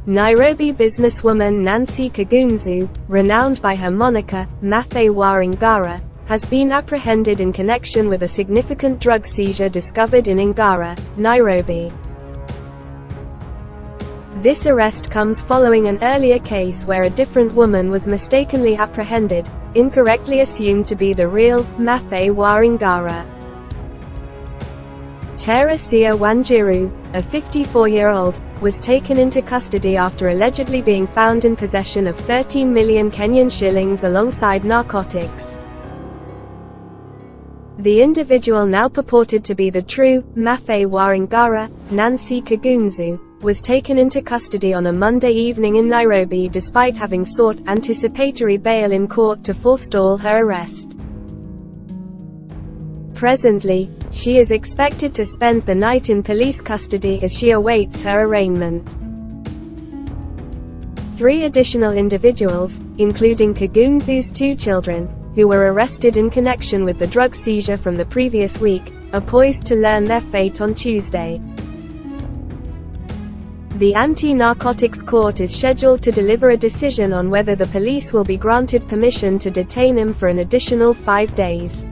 Nairobi businesswoman Nancy Kigunzu, renowned by her moniker, Mathe wa Ngara, has been apprehended in connection with a significant drug seizure discovered in Ngara, Nairobi. This arrest comes following an earlier case where a different woman was mistakenly apprehended, incorrectly assumed to be the real Mathe wa Ngara. Teresia Wanjiru, a 54-year-old, was taken into custody after allegedly being found in possession of 13 million Kenyan shillings alongside narcotics. The individual now purported to be the true Mathe wa Ngara, Nancy Kigunzu, was taken into custody on a Monday evening in Nairobi despite having sought anticipatory bail in court to forestall her arrest. Presently, she is expected to spend the night in police custody as she awaits her arraignment. 3 additional individuals, including Kigunzu's 2 children, who were arrested in connection with the drug seizure from the previous week, are poised to learn their fate on Tuesday. The Anti-Narcotics Court is scheduled to deliver a decision on whether the police will be granted permission to detain him for an additional 5 days.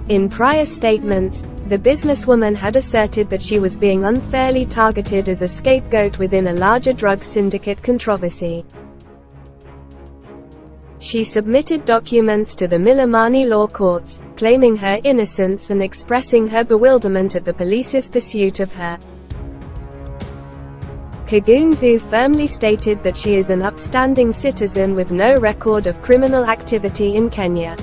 In prior statements, the businesswoman had asserted that she was being unfairly targeted as a scapegoat within a larger drug syndicate controversy. She submitted documents to the Milimani law courts, claiming her innocence and expressing her bewilderment at the police's pursuit of her. Kigunzu firmly stated that she is an upstanding citizen with no record of criminal activity in Kenya.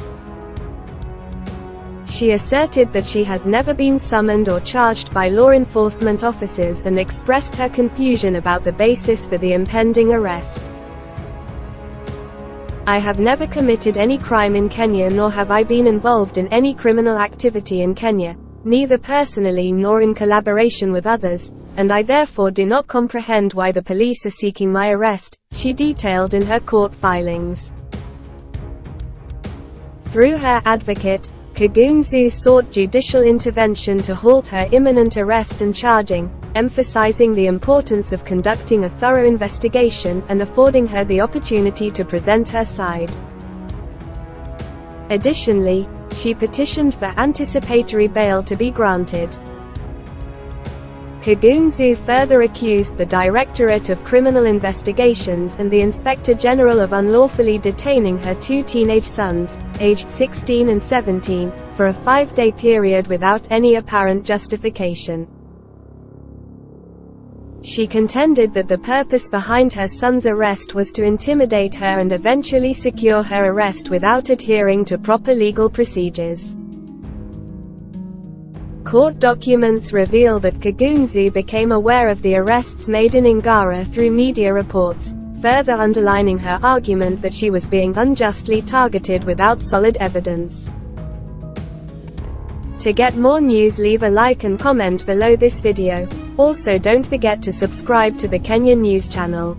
She asserted that she has never been summoned or charged by law enforcement officers and expressed her confusion about the basis for the impending arrest. "I have never committed any crime in Kenya nor have I been involved in any criminal activity in Kenya, neither personally nor in collaboration with others, and I therefore do not comprehend why the police are seeking my arrest," she detailed in her court filings. Through her advocate, Kigunzu sought judicial intervention to halt her imminent arrest and charging, emphasizing the importance of conducting a thorough investigation and affording her the opportunity to present her side. Additionally, she petitioned for anticipatory bail to be granted. Kigunzu further accused the Directorate of Criminal Investigations and the Inspector General of unlawfully detaining her 2 teenage sons, aged 16 and 17, for a 5-day period without any apparent justification. She contended that the purpose behind her son's arrest was to intimidate her and eventually secure her arrest without adhering to proper legal procedures. Court documents reveal that Kigunzu became aware of the arrests made in Ngara through media reports, further underlining her argument that she was being unjustly targeted without solid evidence. To get more news, leave a like and comment below this video. Also, don't forget to subscribe to the Kenyan News channel.